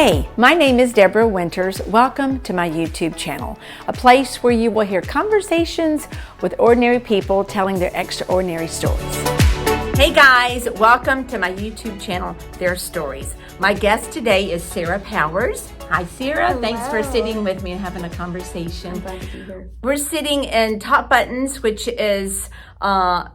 Hey, my name is Deborah Winters. Welcome to my YouTube channel, a place where you will hear conversations with ordinary people telling their extraordinary stories. Hey guys, welcome to my YouTube channel, Their Stories. My guest today is Sarah Powers. Hi Sarah, Hello. Thanks for sitting with me and having a conversation. I'm glad to be here. We're sitting in Top Buttons, which is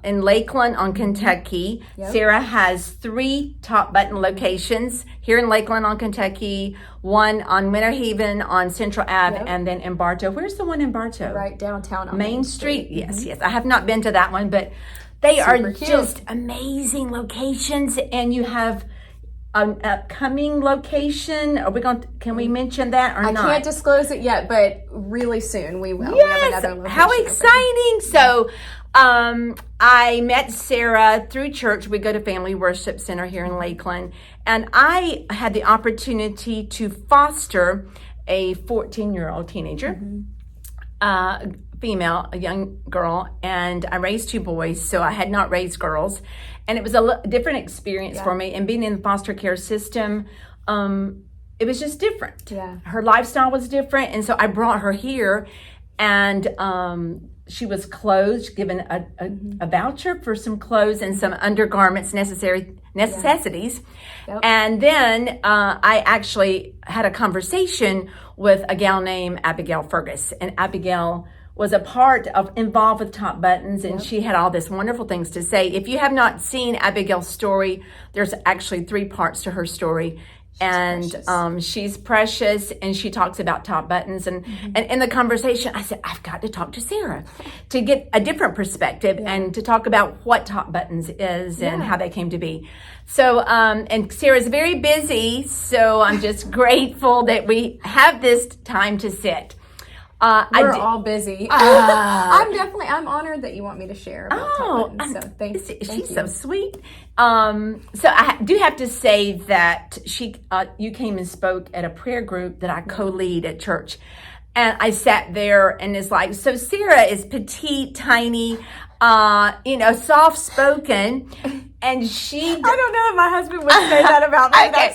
in Lakeland on Kentucky. Yep. Sarah has 3 Top Button locations here in Lakeland on Kentucky, one on Winter Haven on Central Ave, Yep. and then in Bartow. Where's the one in Bartow? Right downtown on Main Street. Yes, yes. I have not been to that one, but they Super are cute. just amazing locations. And you have an upcoming location. Are we going? Can we mention that or I not? can't disclose it yet, but really soon we will. Yes, We have another location how open. exciting! So, I met Sarah through church. We go to Family Worship Center here in Lakeland, and I had the opportunity to foster a 14-year-old teenager, female, a young girl, and I raised 2 boys, so I had not raised girls, and it was a different experience for me. And being in the foster care system, it was just different. Yeah. Her lifestyle was different, and so I brought her here, and she was clothed, given a voucher for some clothes and some undergarments, necessities. Yep. And then I actually had a conversation with a gal named Abigail Fergus, and Abigail was involved with Top Buttons, and she had all this wonderful things to say. If you have not seen Abigail's story, there's actually 3 parts to her story. She's precious, and she talks about Top Buttons. And in the conversation, I said, I've got to talk to Sarah to get a different perspective and to talk about what Top Buttons is and how they came to be. So, and Sarah's very busy, so I'm just grateful that we have this time to sit. We're all busy. I'm honored that you want me to share about Top Buttons, so thank She's you. so sweet. So I do have to say that you came and spoke at a prayer group that I co-lead at church. And I sat there and it's like, so Sarah is petite, tiny, soft-spoken. And I don't know if my husband would say that about me. Okay,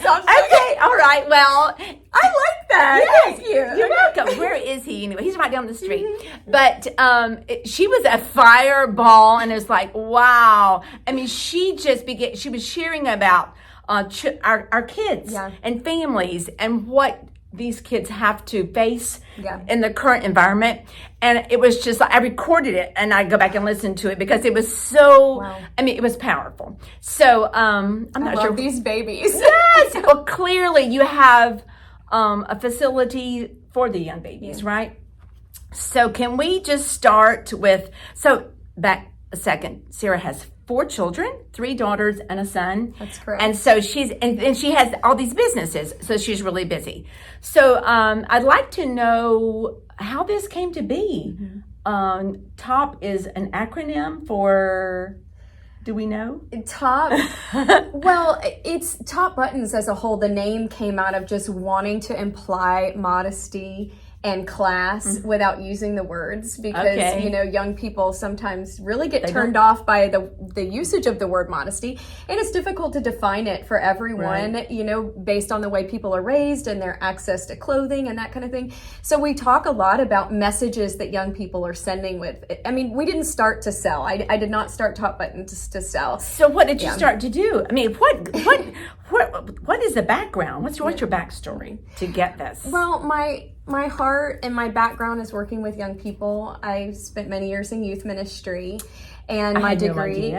all right. Well, I like that. yes, Thank you. You're welcome. Where is he anyway? He's right down the street. But she was a fireball, and it was like, wow. I mean, she was sharing about our kids and families and what these kids have to face in the current environment. And it was just like, I recorded it and I go back and listen to it because it was so, it was powerful. So I'm not sure. These babies. Yes. Well, clearly you have a facility for the young babies, right? So can we just start with, back a second, Sarah has 4 children, 3 daughters and a son. That's correct. And so and she has all these businesses, so she's really busy. So I'd like to know how this came to be. TOP is an acronym for, do we know? Top, well, it's Top Buttons as a whole. The name came out of just wanting to imply modesty and class without using the words, because young people sometimes really get turned off by the usage of the word modesty, and it's difficult to define it for everyone, based on the way people are raised and their access to clothing and that kind of thing. So we talk a lot about messages that young people are sending with. I mean, we didn't start to sell. I did not start Top Buttons to sell. So what did you start to do? I mean, what is the background? What's your backstory to get this? Well, my heart and my background is working with young people. I spent many years in youth ministry, and my degree,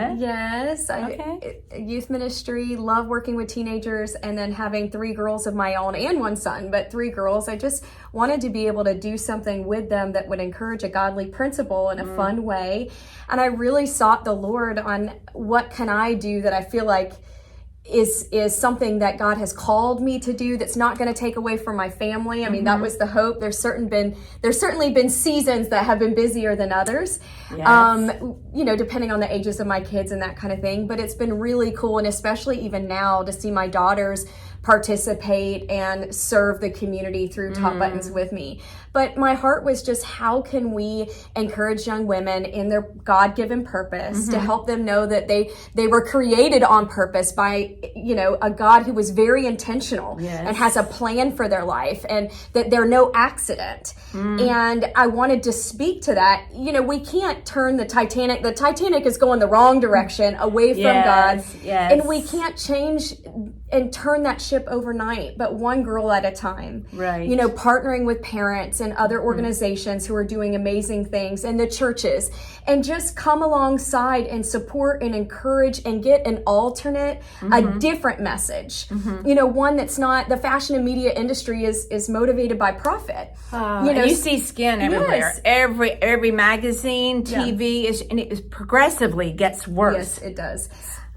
youth ministry, love working with teenagers, and then having 3 girls of my own and 1 son, but 3 girls. I just wanted to be able to do something with them that would encourage a godly principle in a fun way. And I really sought the Lord on what can I do that I feel like is something that God has called me to do that's not going to take away from my family. I mean, that was the hope. There's certainly been seasons that have been busier than others, depending on the ages of my kids and that kind of thing. But it's been really cool, and especially even now to see my daughters participate and serve the community through Top Buttons with me. But my heart was just, how can we encourage young women in their God-given purpose to help them know that they were created on purpose by, a God who was very intentional and has a plan for their life, and that they're no accident. And I wanted to speak to that. We can't turn the Titanic. The Titanic is going the wrong direction, away from God. Yes. And we can't change and turn that ship overnight, but one girl at a time. Right. Partnering with parents and other organizations who are doing amazing things, and the churches, and just come alongside and support and encourage and get an alternate, a different message. One that's not, the fashion and media industry is motivated by profit. You see skin everywhere. Yes. Every magazine, TV, and it progressively gets worse. Yes, it does.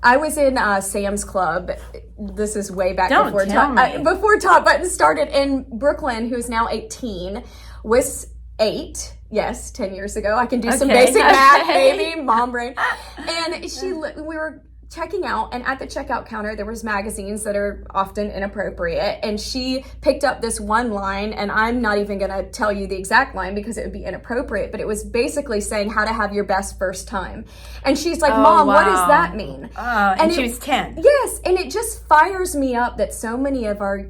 I was in Sam's Club. This is way back before Top Buttons started in Brooklyn, who's now 18, was 8. Yes, 10 years ago. I can do some basic math, baby, mom brain. And we were checking out, and at the checkout counter there was magazines that are often inappropriate, and she picked up this one line, and I'm not even going to tell you the exact line because it would be inappropriate, but it was basically saying how to have your best first time. And she's like, Mom, what does that mean? And she was 10. Yes, and it just fires me up that so many of our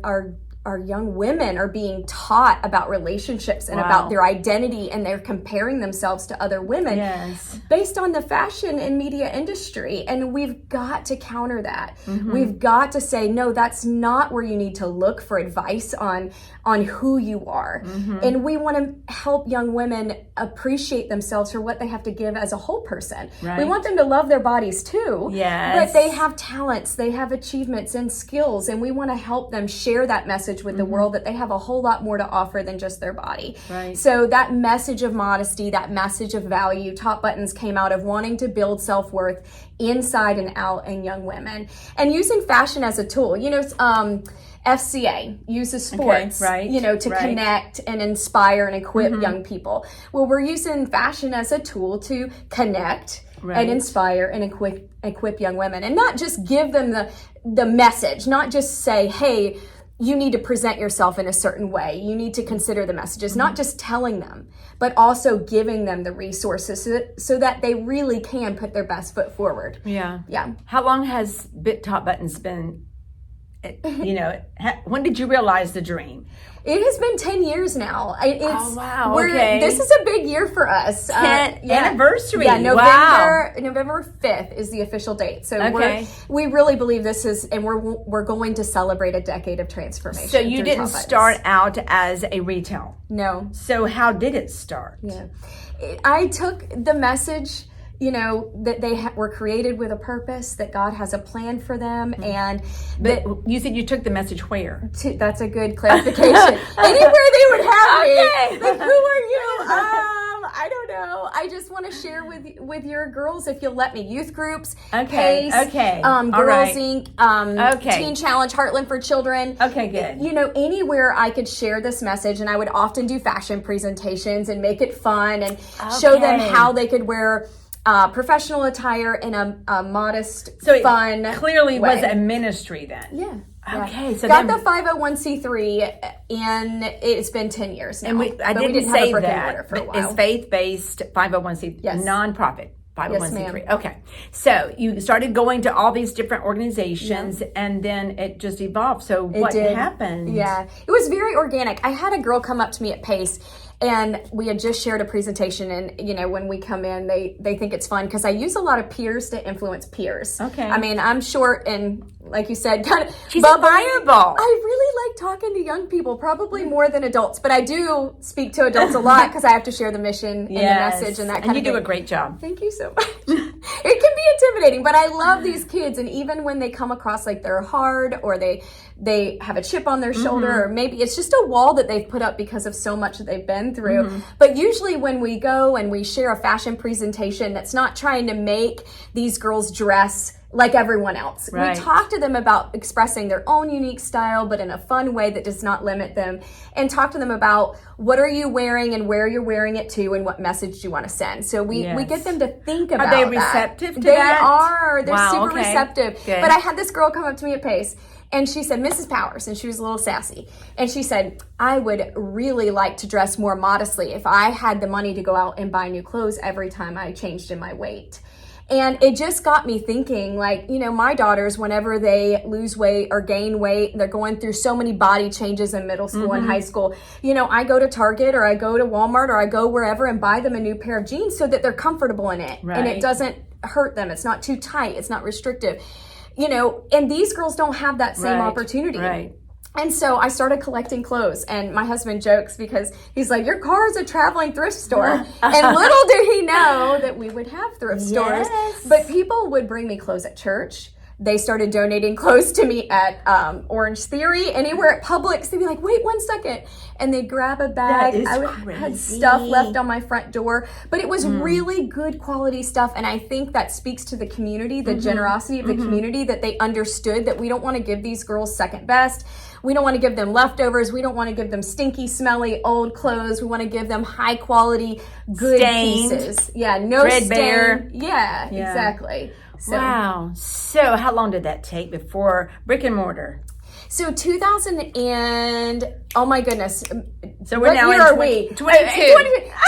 young women are being taught about relationships and about their identity, and they're comparing themselves to other women based on the fashion and media industry. And we've got to counter that. We've got to say, no, that's not where you need to look for advice on who you are. And we want to help young women appreciate themselves for what they have to give as a whole person. Right. We want them to love their bodies too. Yes. But they have talents, they have achievements and skills, and we want to help them share that message with the world, that they have a whole lot more to offer than just their body. Right. So that message of modesty, that message of value, Top Buttons came out of wanting to build self-worth inside and out in young women, and using fashion as a tool. FCA uses sports, to connect and inspire and equip young people. Well, we're using fashion as a tool to connect and inspire and equip young women, and not just give them the message, not just say, hey, you need to present yourself in a certain way. You need to consider the messages, not just telling them, but also giving them the resources so that they really can put their best foot forward. Yeah. Yeah. How long has Top Buttons been, when did you realize the dream? It has been 10 years now. Wow. Okay. This is a big year for us. 10th anniversary. Yeah, Wow. November 5th is the official date. So we really believe this is, and we're going to celebrate a decade of transformation. So you didn't start out as a retail? No. So how did it start? Yeah. I took the message, that they were created with a purpose, that God has a plan for them, and but you said you took the message where? That's a good clarification. Anywhere they would have me. Like, who are you? I don't know. I just want to share with your girls, if you'll let me. Youth groups, PACE, Girls Inc., Teen Challenge, Heartland for Children. Okay, good. Anywhere I could share this message, and I would often do fashion presentations and make it fun and show them how they could wear professional attire in a modest, fun clearly way. Was a ministry then. Yeah. Okay, so got the 501c3, and it's been 10 years now. And I didn't say that, but it's faith-based 501c3, nonprofit. 501c3. Yes, okay. So you started going to all these different organizations, and then it just evolved. So what happened? Yeah. It was very organic. I had a girl come up to me at PACE, and we had just shared a presentation, and when we come in, they think it's fun because I use a lot of peers to influence peers. Okay. I mean, I'm short and, like you said, kind of admirable. I really like talking to young people, probably more than adults, but I do speak to adults a lot because I have to share the mission and the message and that kind of thing. And you do a great job. Thank you so much. It can be intimidating, but I love these kids, and even when they come across like they're hard, or they have a chip on their shoulder, or maybe it's just a wall that they've put up because of so much that they've been through. But usually when we go and we share a fashion presentation that's not trying to make these girls dress like everyone else. Right. We talk to them about expressing their own unique style, but in a fun way that does not limit them, and talk to them about what are you wearing and where you're wearing it to and what message do you want to send. So we get them to think about that. Are they receptive to they that? are. They're Wow, super okay. receptive. Good. But I had this girl come up to me at Pace, and she said, Mrs. Powers, and she was a little sassy. And she said, I would really like to dress more modestly if I had the money to go out and buy new clothes every time I changed in my weight. And it just got me thinking, like, you know, my daughters, whenever they lose weight or gain weight, they're going through so many body changes in middle school and high school. You know, I go to Target or I go to Walmart or I go wherever and buy them a new pair of jeans so that they're comfortable in it. Right. And it doesn't hurt them. It's not too tight. It's not restrictive. You know, and these girls don't have that same opportunity. Right. And so I started collecting clothes, and my husband jokes because he's like, your car is a traveling thrift store. And little did he know that we would have thrift stores. But people would bring me clothes at church. They started donating clothes to me at Orange Theory, anywhere at Publix. They'd be like, wait 1 second. And they'd grab a bag. I had stuff left on my front door. But it was really good quality stuff. And I think that speaks to the community, the generosity of the community, that they understood that we don't want to give these girls second best. We don't want to give them leftovers. We don't want to give them stinky, smelly, old clothes. We want to give them high quality, good pieces. Yeah, no threadbare. stain. Yeah, exactly. So, Wow. So how long did that take before brick and mortar? So 2000 and, oh my goodness. So we're what now year in are we? 22.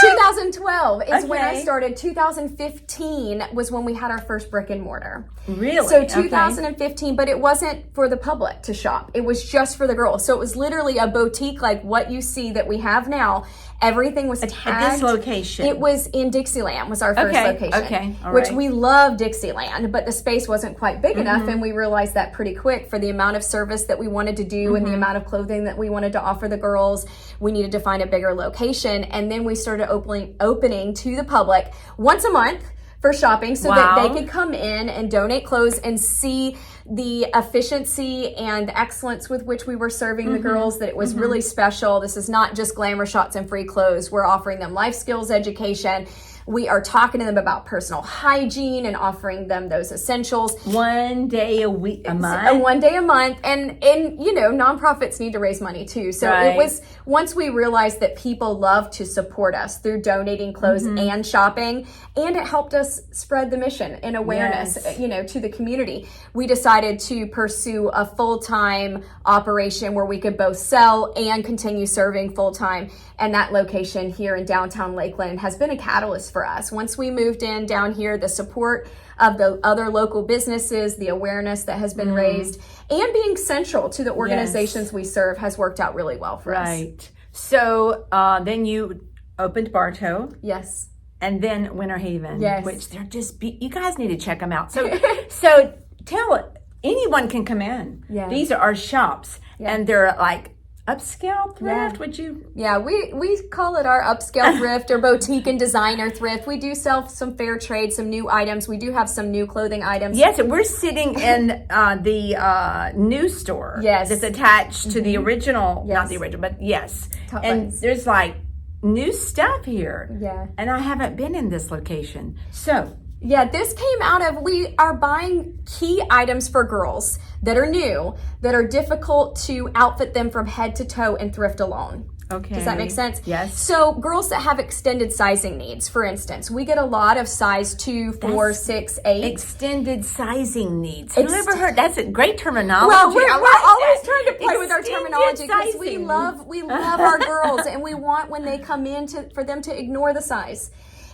2012 is when I Okay. started. 2015 was when we had our first brick and mortar. Really? So Okay. 2015, but it wasn't for the public to shop. It was just for the girls. So it was literally a boutique like what you see that we have now. Everything was tagged. At this location? It was in Dixieland, was our first location. Okay, all which right. we love Dixieland, but the space wasn't quite big enough, and we realized that pretty quick for the amount of service that we wanted to do and the amount of clothing that we wanted to offer the girls. We needed to find a bigger location, and then we started opening to the public once a month for shopping so that they could come in and donate clothes and see the efficiency and the excellence with which we were serving the girls, that it was really special. This is not just glamour shots and free clothes. We're offering them life skills education. We are talking to them about personal hygiene and offering them those essentials. 1 day a week, a month? 1 day a month. And you know, nonprofits need to raise money too. So it was, once we realized that people love to support us through donating clothes and shopping, and it helped us spread the mission and awareness, you know, to the community, we decided to pursue a full-time operation where we could both sell and continue serving full-time. And that location here in downtown Lakeland has been a catalyst for us. Once we moved in down here, the support of the other local businesses, the awareness that has been raised, and being central to the organizations we serve has worked out really well for us. Right. So then you opened Bartow. Yes. And then Winter Haven. Yes. Which they're just, you guys need to check them out. So tell, anyone can come in. Yeah. These are our shops. And they're like, upscale thrift, would you? Yeah, we call it our upscale thrift or boutique and designer thrift. We do sell some fair trade, some new items. We do have some new clothing items. Yes, we're sitting in the new store. Yes. That's attached to the original, Yes. not the original, but yes. Top and buttons. there's like new stuff here. Yeah. And I haven't been in this location. So Yeah, this came out of, we are buying key items for girls that are new, that are difficult to outfit them from head to toe in thrift alone. Okay. Does that make sense? Yes. So girls that have extended sizing needs, for instance, we get a lot of size 2, 4, 6, 8. Extended sizing needs. Who ever heard? That's a great terminology. Well, we're I like always that. trying to play with our Extended terminology because we sizing. love our girls, and we want when they come in for them to ignore the size.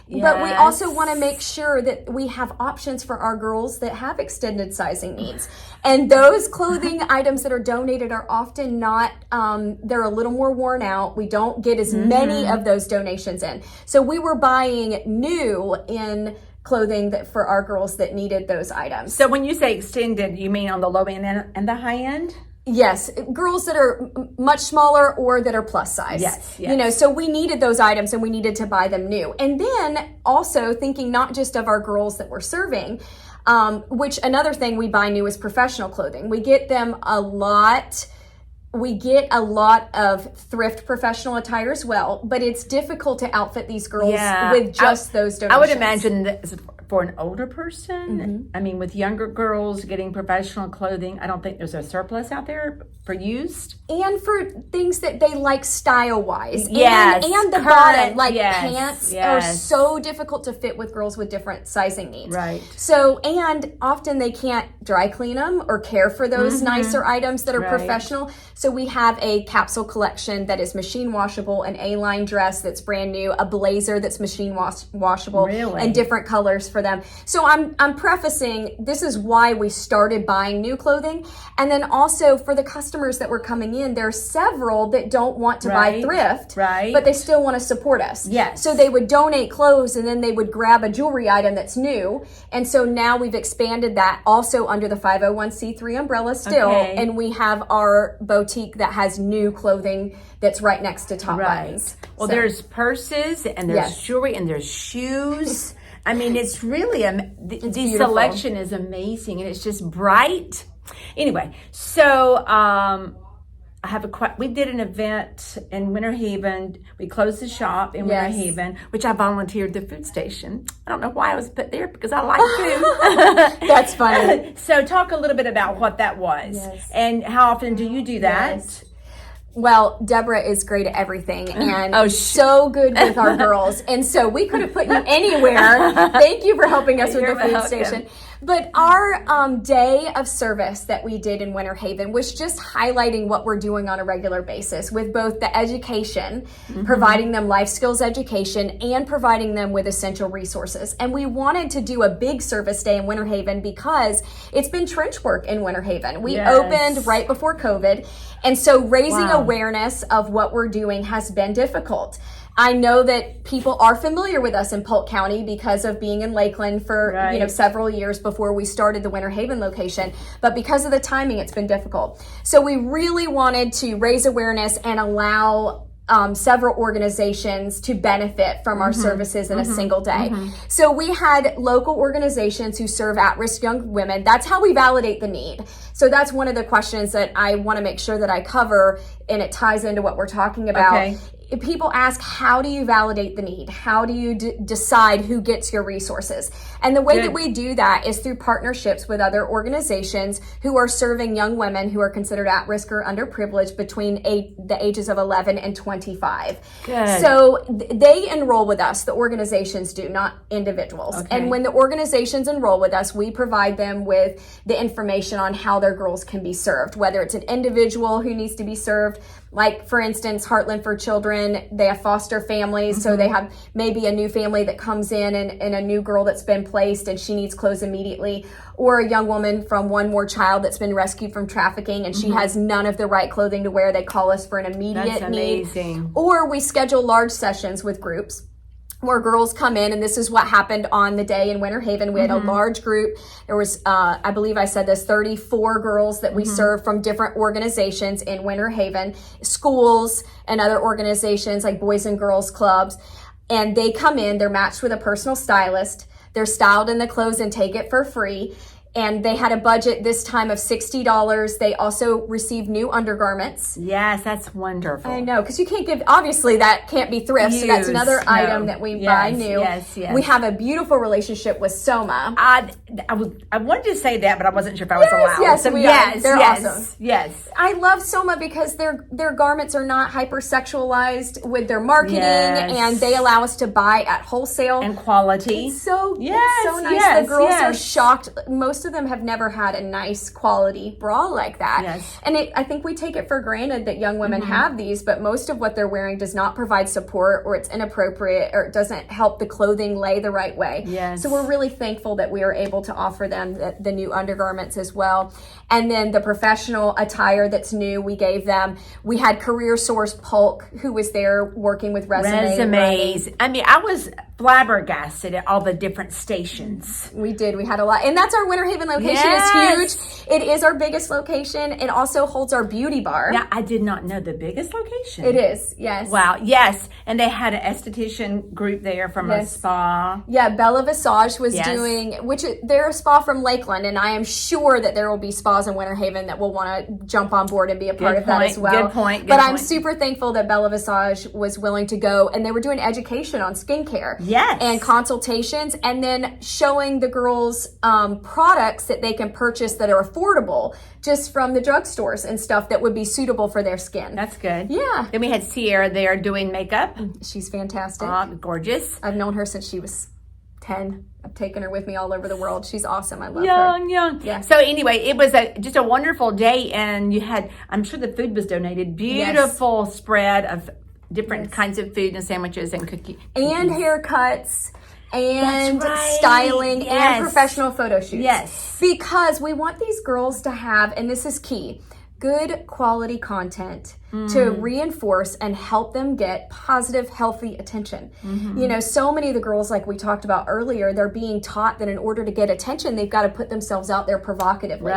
But we also want to make sure that we have options for our girls that have extended sizing needs. And those clothing items that are donated are often not, they're a little more worn out. We don't get as many of those donations in. So we were buying new in clothing that for our girls that needed those items. So when you say extended, you mean on the low end and the high end? Yes, girls that are much smaller or that are plus size. Yes. You know, so we needed those items and we needed to buy them new. And then also thinking not just of our girls that we're serving, which another thing we buy new is professional clothing. We get them a lot. We get a lot of thrift professional attire as well, but it's difficult to outfit these girls with just those donations. I would imagine that for an older person. I mean, with younger girls getting professional clothing, I don't think there's a surplus out there for used. And for things that they like style-wise. Yes. And the current, bottom, like yes, pants yes. are so difficult to fit with girls with different sizing needs. Right. So, and often they can't dry clean them or care for those nicer items that are Right. professional. So we have a capsule collection that is machine washable, an A-line dress that's brand new, a blazer that's machine washable, Really? and different colors for them. So I'm prefacing, this is why we started buying new clothing. And then also for the customers that were coming in, there are several that don't want to buy Right. thrift, Right. but they still want to support us. Yes. So they would donate clothes and then they would grab a jewelry item that's new. And so now we've expanded that also under the 501c3 umbrella still. Okay. And we have our boutique that has new clothing that's right next to Top Right. Buttons. Well, So- there's purses and there's Yes. jewelry and there's shoes. I mean, it's really, the beautiful. selection is amazing and it's just bright. Anyway, so I have we did an event in Winter Haven. We closed the shop in Winter Yes. Haven, which I volunteered the food station. I don't know why I was put there because I like food. That's funny. So talk a little bit about what that was Yes. and how often do you do that? Yes. Well, Deborah is great at everything and Oh, so good with our girls. And so we could have put you anywhere. Thank you for helping us with You're the food welcome. station. But our day of service that we did in Winter Haven was just highlighting what we're doing on a regular basis with both the education, providing them life skills education, and providing them with essential resources. And we wanted to do a big service day in Winter Haven because it's been trench work in Winter Haven. We Yes. opened right before COVID. And so raising Wow. awareness of what we're doing has been difficult. I know that people are familiar with us in Polk County because of being in Lakeland for Right. several years before we started the Winter Haven location. But because of the timing, it's been difficult. So we really wanted to raise awareness and allow several organizations to benefit from our services in a single day. So we had local organizations who serve at-risk young women. That's how we validate the need. So that's one of the questions that I want to make sure that I cover, and it ties into what we're talking about. Okay. If people ask, how do you validate the need? How do you decide who gets your resources? And the way that we do that is through partnerships with other organizations who are serving young women who are considered at risk or underprivileged between the ages of 11 and 25. Good. So they enroll with us, the organizations do, not individuals. Okay. And when the organizations enroll with us, we provide them with the information on how their girls can be served, whether it's an individual who needs to be served. Like, for instance, Heartland for Children, they have foster families. So they have maybe a new family that comes in and a new girl that's been placed and she needs clothes immediately. Or a young woman from One More Child that's been rescued from trafficking and she has none of the right clothing to wear. They call us for an immediate That's need. amazing. Or we schedule large sessions with groups where girls come in, and this is what happened on the day in Winter Haven. We had a large group. There was, I believe I said this, 34 girls that we served from different organizations in Winter Haven, schools and other organizations like Boys and Girls Clubs. And they come in, they're matched with a personal stylist. They're styled in the clothes and take it for free. And they had a budget this time of $60. They also received new undergarments. Yes, that's wonderful. I know, because you can't give, obviously that can't be thrift, so that's Used, another no. item that we buy Yes, new. yes, yes. We have a beautiful relationship with Soma. I wanted to say that, but I wasn't sure if I was allowed. yes, So we are. yes, They're yes, awesome. yes. I love Soma because their garments are not hypersexualized with their marketing, Yes. and they allow us to buy at wholesale. And quality. So Yes, it's so nice. yes, The girls are yes. shocked. Most of them have never had a nice quality bra like that. Yes. And I think we take it for granted that young women have these, but most of what they're wearing does not provide support, or it's inappropriate, or it doesn't help the clothing lay the right way. Yes. So we're really thankful that we are able to offer them the new undergarments as well. And then the professional attire that's new, we gave them. We had Career Source Polk, who was there working with Resumes. I mean, I was flabbergasted at all the different stations. We did. We had a lot. And that's our Winter Haven location. Yes. It's huge. It is our biggest location. It also holds our beauty bar. Now, I did not know the biggest location. It is. Yes. Wow. Yes. And they had an esthetician group there from a Yes. spa. Yeah, Bella Visage was Yes. doing, they're a spa from Lakeland, and I am sure that there will be spas in Winter Haven that will want to jump on board and be a part Good of that point, as well. good point, good But I'm point. super thankful that Bella Visage was willing to go, and they were doing education on skincare. Yes. and consultations, and then showing the girls products that they can purchase that are affordable just from the drugstores and stuff that would be suitable for their skin. That's good. Yeah. Then we had Sierra there doing makeup. She's fantastic. Gorgeous. I've known her since she was 10. I've taken her with me all over the world. She's awesome. I love her. Young. Yeah. So anyway, it was just a wonderful day, and you had, I'm sure the food was donated. Beautiful spread of different kinds of food and sandwiches and cookies. And haircuts. And That's right. styling Yes. and professional photo shoots. Yes. Because we want these girls to have, and this is key, good quality content to reinforce and help them get positive, healthy attention. You know, so many of the girls, like we talked about earlier, they're being taught that in order to get attention, they've got to put themselves out there provocatively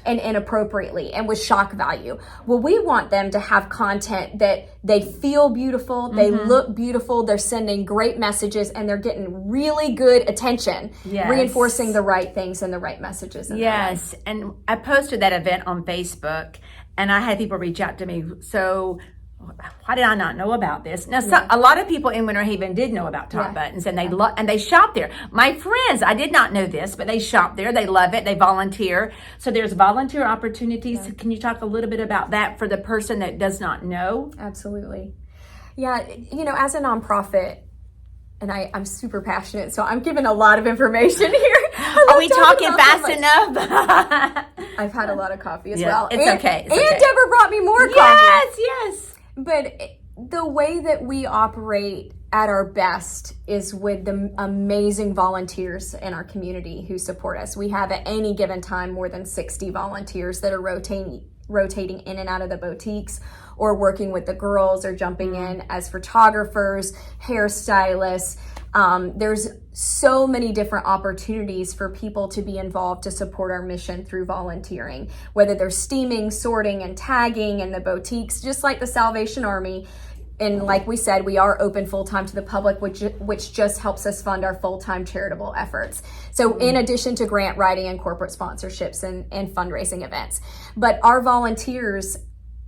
and inappropriately and with shock value. Well, we want them to have content that they feel beautiful, they look beautiful, they're sending great messages, and they're getting really good attention, reinforcing the right things and the right messages. Yes. And I posted that event on Facebook, and I had people reach out to me. So why did I not know about this? Now, a lot of people in Winter Haven did know about Top Buttons, and they shop there. My friends, I did not know this, but they shop there. They love it. They volunteer. So there's volunteer opportunities. Yeah. Can you talk a little bit about that for the person that does not know? Absolutely. Yeah, you know, as a nonprofit, and I'm super passionate, so I'm giving a lot of information here. Are we talking fast enough? I've had a lot of coffee as well. It's okay. And Deborah brought me more coffee. Yes. But the way that we operate at our best is with the amazing volunteers in our community who support us. We have at any given time more than 60 volunteers that are rotating in and out of the boutiques, or working with the girls, or jumping in as photographers, hairstylists. There's so many different opportunities for people to be involved to support our mission through volunteering, whether they're steaming, sorting, and tagging in the boutiques, just like the Salvation Army. And like we said, we are open full-time to the public, which just helps us fund our full-time charitable efforts. So in addition to grant writing and corporate sponsorships and fundraising events. But our volunteers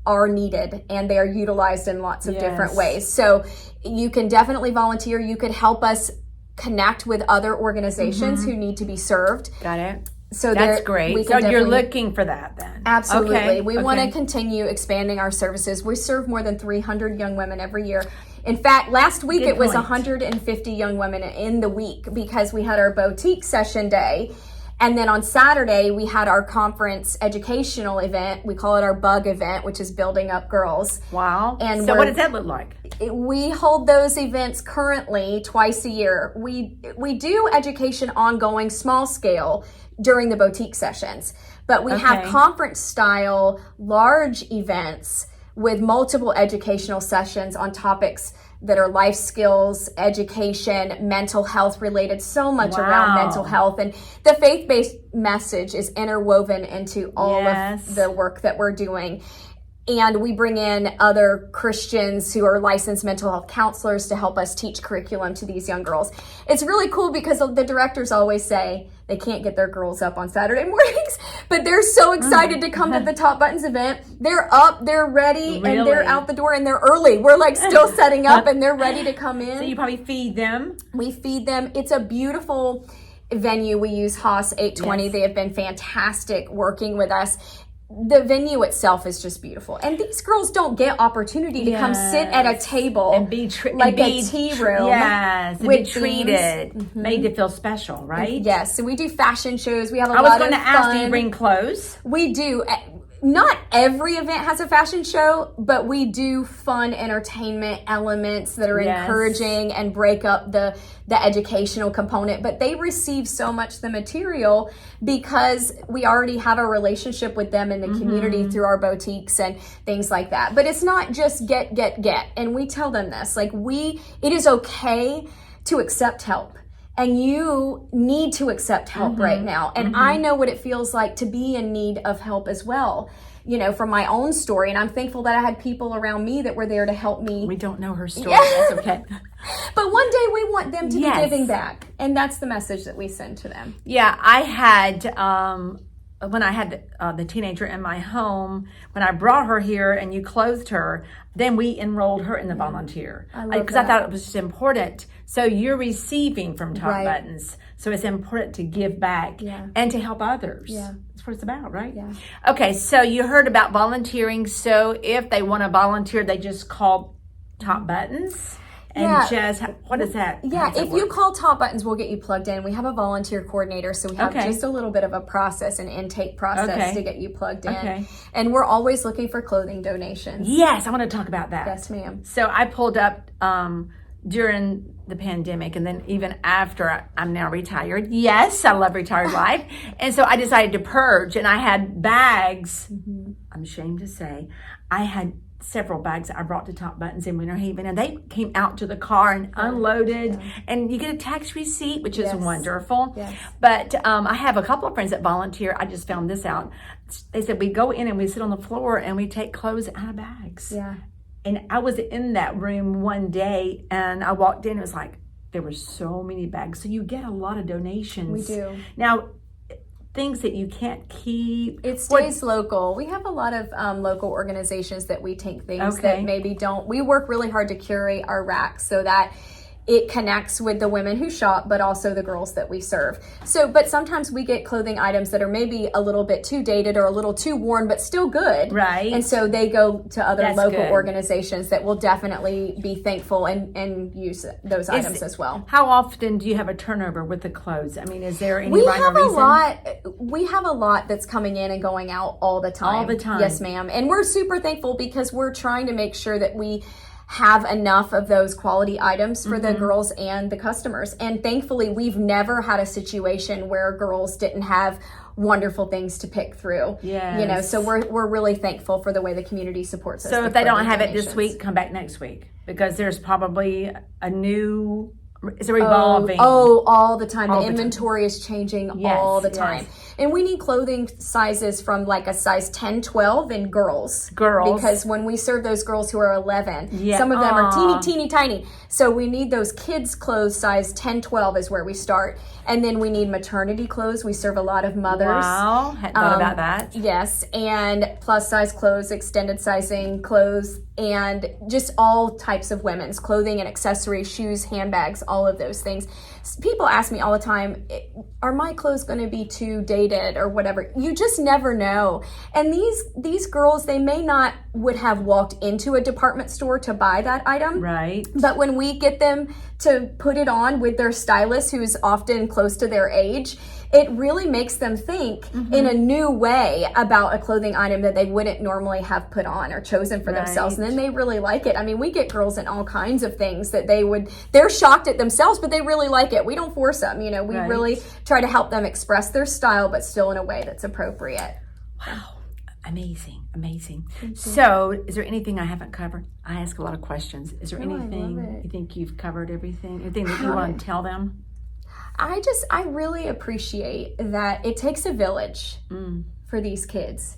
are needed, and they are utilized in lots of different ways. So you can definitely volunteer. You could help us connect with other organizations who need to be served. Got it. So that's great. So you're looking for that then? Absolutely. Okay. We want to continue expanding our services. We serve more than 300 young women every year. In fact, last week it was 150 young women in the week, because we had our boutique session day. And then on Saturday, we had our conference educational event. We call it our BUG event, which is Building Up Girls. Wow. And so what does that look like? We hold those events currently twice a year. We do education ongoing, small scale, during the boutique sessions. But we have conference style, large events with multiple educational sessions on topics that are life skills, education, mental health related, so much around mental health. And the faith-based message is interwoven into all of the work that we're doing. And we bring in other Christians who are licensed mental health counselors to help us teach curriculum to these young girls. It's really cool because the directors always say they can't get their girls up on Saturday mornings, but they're so excited to come to the Top Buttons event. They're up, they're ready, and they're out the door, and they're early. We're like still setting up, and they're ready to come in. So you probably feed them? We feed them. It's a beautiful venue. We use Haas 820. They have been fantastic working with us. The venue itself is just beautiful, and these girls don't get opportunity to come sit at a table and be like a tea room. Yes, and be treated, made to feel special, right? Yes, so we do fashion shows. We have a lot of fun. I was going to ask, do you bring clothes? We do. Not every event has a fashion show, but we do fun entertainment elements that are encouraging and break up the educational component. But they receive so much the material because we already have a relationship with them in the community through our boutiques and things like that. But it's not just get. And we tell them this, like it is okay to accept help. And you need to accept help right now. And I know what it feels like to be in need of help as well, you know, from my own story. And I'm thankful that I had people around me that were there to help me. We don't know her story. That's okay. But one day we want them to be giving back. And that's the message that we send to them. Yeah, I had when I had the teenager in my home, when I brought her here and you clothed her, then we enrolled her in the volunteer. Because I thought it was just important. So you're receiving from Top Buttons. So it's important to give back and to help others. Yeah. That's what it's about, right? Yeah. Okay, so you heard about volunteering. So if they want to volunteer, they just call Top Buttons. And just, what is that? Yeah, if you call Top Buttons, we'll get you plugged in. We have a volunteer coordinator, so we have just a little bit of a process, an intake process to get you plugged in. Okay. And we're always looking for clothing donations. Yes, I want to talk about that. Yes, ma'am. So I pulled up during the pandemic, and then even after I'm now retired. Yes, I love retired life. And so I decided to purge, and I had bags. I'm ashamed to say, I had several bags I brought to Top Buttons in Winter Haven, and they came out to the car and unloaded, and you get a tax receipt, which is wonderful. But I have a couple of friends that volunteer. I just found this out. They said we go in and we sit on the floor and we take clothes out of bags. And I was in that room one day, and I walked in, it was like there were so many bags. So you get a lot of donations. We do. Now, things that you can't keep. It stays local. We have a lot of local organizations that we take things that maybe don't. We work really hard to curate our racks so that it connects with the women who shop, but also the girls that we serve. So, but sometimes we get clothing items that are maybe a little bit too dated or a little too worn, but still good. Right. And so they go to other local organizations that will definitely be thankful and use those items as well. How often do you have a turnover with the clothes? I mean, is there any rhyme or reason? We have a lot that's coming in and going out all the time. All the time. Yes, ma'am. And we're super thankful because we're trying to make sure that we have enough of those quality items for the girls and the customers. And thankfully, we've never had a situation where girls didn't have wonderful things to pick through. Yes. You know, so we're really thankful for the way the community supports us. So if they don't have it this week, come back next week, because there's probably a new, it's revolving. All the time. The inventory is changing all the time. And we need clothing sizes from like a size 10, 12 in girls. Because when we serve those girls who are 11, some of them are teeny tiny. So we need those kids' clothes size 10, 12 is where we start. And then we need maternity clothes. We serve a lot of mothers. Wow, hadn't thought about that. Yes, and plus size clothes, extended sizing clothes, and just all types of women's clothing and accessories, shoes, handbags, all of those things. People ask me all the time, are my clothes going to be too dated or whatever? You just never know. And these girls, they may not would have walked into a department store to buy that item. Right. But when we get them to put it on with their stylist, who's often close to their age, it really makes them think in a new way about a clothing item that they wouldn't normally have put on or chosen for themselves. And then they really like it. I mean, we get girls in all kinds of things that they're shocked at themselves, but they really like it. We don't force them. You know, we really try to help them express their style, but still in a way that's appropriate. Wow. Amazing. So, is there anything I haven't covered? I ask a lot of questions. Is there anything you think you've covered everything? Anything that you want to tell them? I really appreciate that it takes a village for these kids.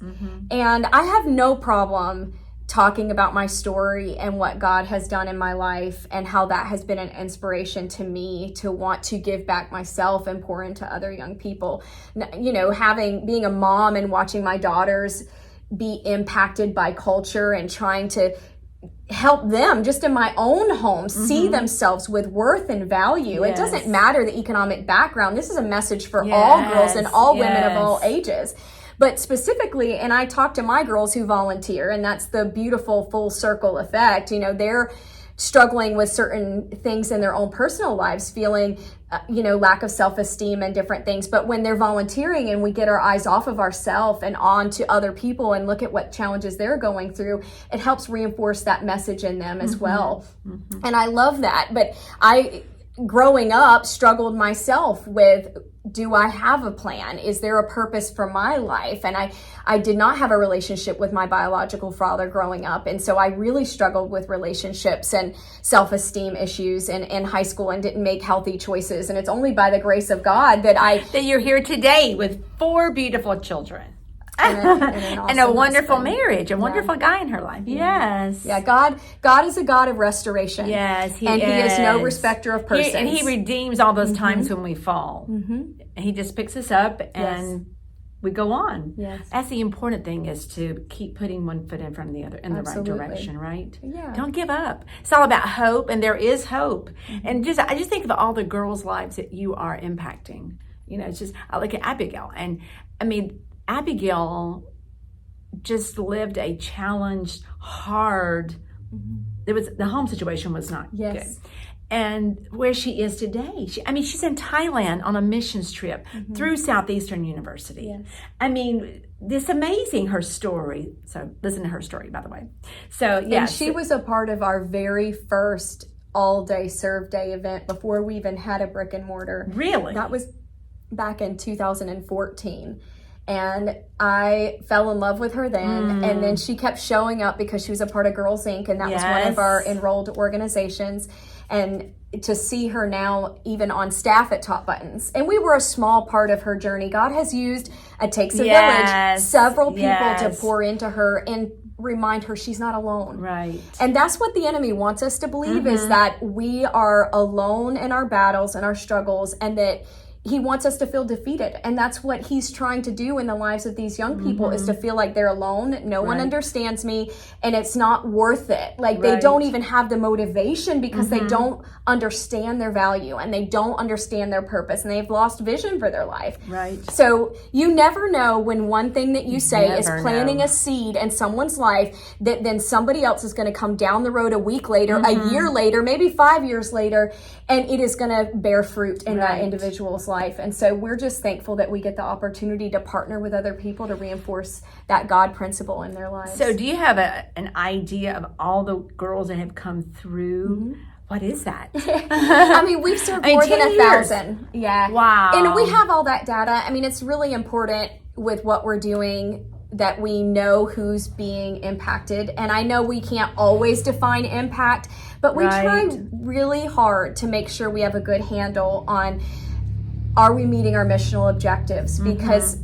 And I have no problem talking about my story and what God has done in my life and how that has been an inspiration to me to want to give back myself and pour into other young people. You know, being a mom and watching my daughters be impacted by culture and trying to help them just in my own home see themselves with worth and value. It doesn't matter the economic background. This is a message for all girls and all women of all ages. But specifically, and I talk to my girls who volunteer, and that's the beautiful full circle effect. You know, they're struggling with certain things in their own personal lives, feeling, lack of self-esteem and different things. But when they're volunteering and we get our eyes off of ourselves and on to other people and look at what challenges they're going through, it helps reinforce that message in them as well. And I love that. But I, growing up, struggled myself with, do I have a plan? Is there a purpose for my life? And I did not have a relationship with my biological father growing up. And so I really struggled with relationships and self-esteem issues in high school and didn't make healthy choices. And it's only by the grace of God that you're here today with 4 beautiful children. And a wonderful marriage, a wonderful guy in her life. Yes. Yeah, God is a God of restoration. Yes, He is no respecter of persons. And He redeems all those times when we fall. And He just picks us up and we go on. Yes. That's the important thing, is to keep putting one foot in front of the other in the Absolutely. right direction, right? Yeah. Don't give up. It's all about hope, and there is hope. And I just think of all the girls' lives that you are impacting. You know, it's just, I look at Abigail, and I mean, Abigail just lived a challenged, hard. The home situation was not good. And where she is today, she's in Thailand on a missions trip through Southeastern University. Yes. I mean, it's amazing, her story. So listen to her story, by the way. So yeah, and she was a part of our very first all-day serve day event before we even had a brick and mortar. Really? That was back in 2014. And I fell in love with her then. And then she kept showing up because she was a part of Girls Inc. And that was one of our enrolled organizations. And to see her now even on staff at Top Buttons. And we were a small part of her journey. God has used It Takes a Village, several people to pour into her and remind her she's not alone. Right. And that's what the enemy wants us to believe, is that we are alone in our battles and our struggles, and that he wants us to feel defeated. And that's what he's trying to do in the lives of these young people, is to feel like they're alone. No one understands me, and it's not worth it. Like they don't even have the motivation because they don't understand their value, and they don't understand their purpose, and they've lost vision for their life. Right. So you never know when one thing that you say is planting a seed in someone's life, that then somebody else is going to come down the road a week later, a year later, maybe 5 years later, and it is going to bear fruit in that individual's life. And so we're just thankful that we get the opportunity to partner with other people to reinforce that God principle in their lives. So do you have an idea of all the girls that have come through? What is that? I mean, we've served more than 1,000. Yeah. Wow. And we have all that data. I mean, it's really important with what we're doing that we know who's being impacted. And I know we can't always define impact, but we try really hard to make sure we have a good handle on, are we meeting our missional objectives? Because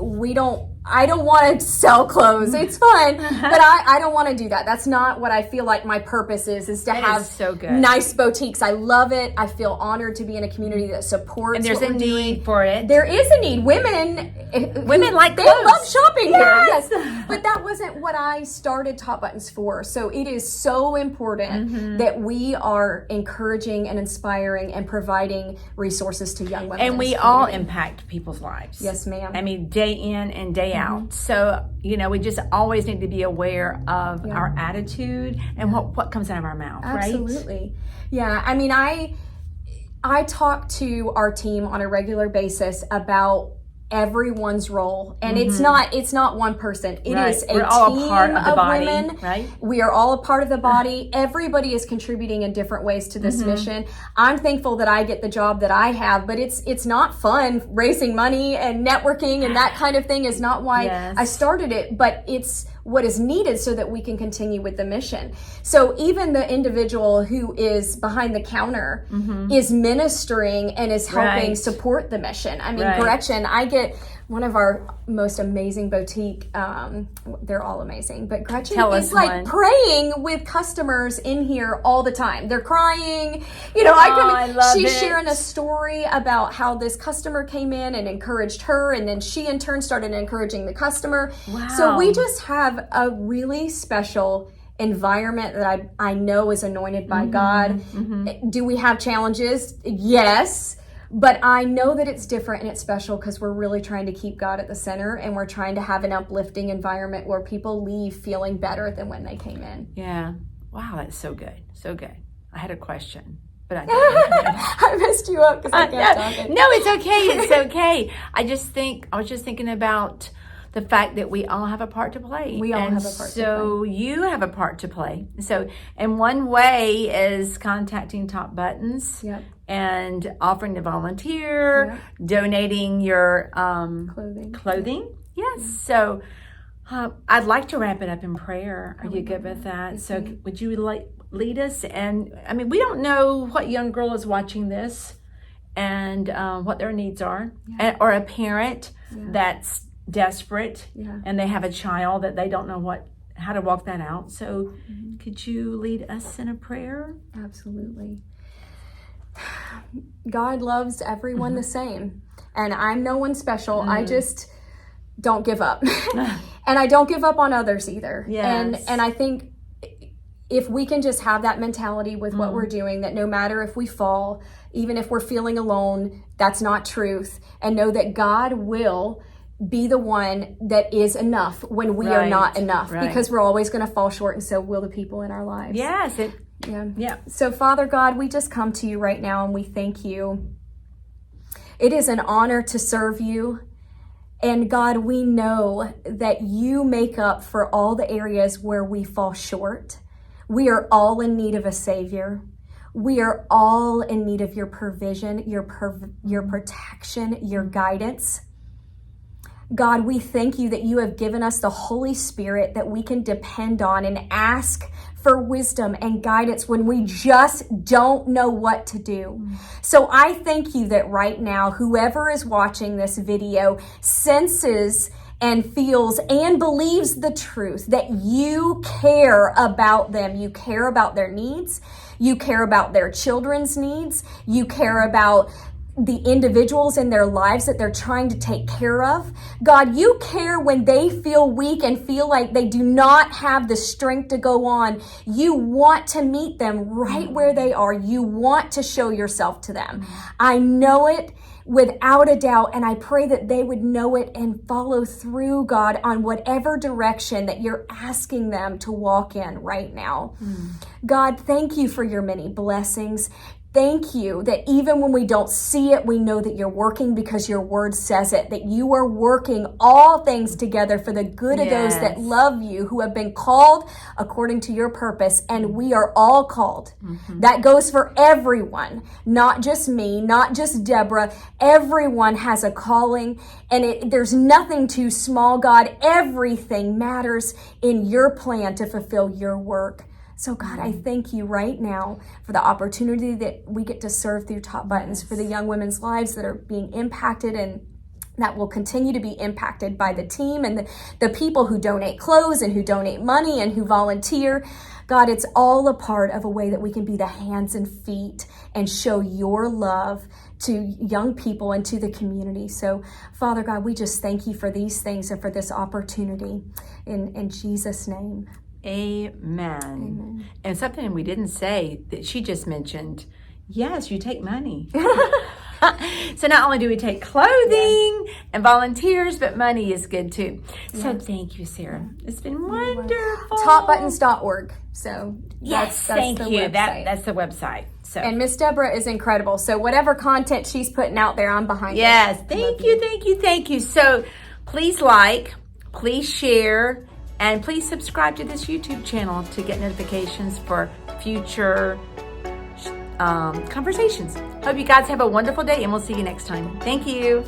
I don't want to sell clothes. It's fun, but I don't want to do that. That's not what I feel like my purpose is to have nice boutiques. I love it. I feel honored to be in a community that supports. And there's a need for it. There is a need. Women like they clothes. love shopping here. Yes, but that wasn't what I started Top Buttons for. So it is so important that we are encouraging and inspiring and providing resources to young women. And we all impact people's lives. Yes, ma'am. I mean, day in and day out. So, we just always need to be aware of our attitude and what comes out of our mouth, right? Absolutely. Yeah. I mean, I talk to our team on a regular basis about everyone's role, and it's not one person. It is a We're all team a part of the body, women. right? We are all a part of the body. Everybody is contributing in different ways to this mission. I'm thankful that I get the job that I have, but it's not fun. Raising money and networking and that kind of thing is not why I started it, but it's what is needed so that we can continue with the mission. So even the individual who is behind the counter is ministering and is helping support the mission. I mean, Gretchen, I get one of our most amazing boutique, they're all amazing, but Gretchen is like praying with customers in here all the time. They're crying, she's sharing a story about how this customer came in and encouraged her, and then she in turn started encouraging the customer. Wow. So we just have a really special environment that I know is anointed by God. Do we have challenges? Yes. But I know that it's different and it's special because we're really trying to keep God at the center, and we're trying to have an uplifting environment where people leave feeling better than when they came in. Yeah. Wow, that's so good. So good. I had a question, but I I messed you up because I kept talking. No, it's okay. It's okay. I was just thinking about the fact that we all have a part to play. We all have a part to play. So you have a part to play. So, and one way is contacting Top Buttons and offering to volunteer, donating your clothing. Yes. So I'd like to wrap it up in prayer. Are you good with that? So would you lead us? And I mean, we don't know what young girl is watching this and what their needs are, or a parent that's desperate and they have a child that they don't know how to walk that out. So could you lead us in a prayer? Absolutely. God loves everyone the same, and I'm no one special. I just don't give up. And I don't give up on others either. Yes. And I think if we can just have that mentality with what we're doing, that no matter if we fall, even if we're feeling alone, that's not truth. And know that God will be the one that is enough when we are not enough, because we're always going to fall short, and so will the people in our lives. Yes. Yeah. So Father God, we just come to you right now and we thank you. It is an honor to serve you. And God, we know that you make up for all the areas where we fall short. We are all in need of a Savior. We are all in need of your provision, your protection, your guidance. God, we thank you that you have given us the Holy Spirit that we can depend on and ask for wisdom and guidance when we just don't know what to do. So I thank you that right now, whoever is watching this video senses and feels and believes the truth that you care about them. You care about their needs. You care about their children's needs. You care about the individuals in their lives that they're trying to take care of. God, you care when they feel weak and feel like they do not have the strength to go on. You want to meet them right where they are. You want to show yourself to them. I know it without a doubt, and I pray that they would know it and follow through, God, on whatever direction that you're asking them to walk in right now. God, thank you for your many blessings. Thank you that even when we don't see it, we know that you're working, because your word says it, that you are working all things together for the good of those that love you, who have been called according to your purpose. And we are all called. That goes for everyone, not just me, not just Deborah. Everyone has a calling, and there's nothing too small, God. Everything matters in your plan to fulfill your work. So God, I thank you right now for the opportunity that we get to serve through Top Buttons, for the young women's lives that are being impacted and that will continue to be impacted by the team and the people who donate clothes and who donate money and who volunteer. God, it's all a part of a way that we can be the hands and feet and show your love to young people and to the community. So Father God, we just thank you for these things and for this opportunity in Jesus' name. Amen. And something we didn't say that she just mentioned, yes, you take money. So not only do we take clothing and volunteers, but money is good too. So thank you, Sarah. It's been wonderful. Topbuttons.org. So yes, that's thank the you. website. That's the website. So and Miss Deborah is incredible. So whatever content she's putting out there, I'm behind it. Yes, thank you. So please like, please share, and please subscribe to this YouTube channel to get notifications for future conversations. Hope you guys have a wonderful day, and we'll see you next time. Thank you.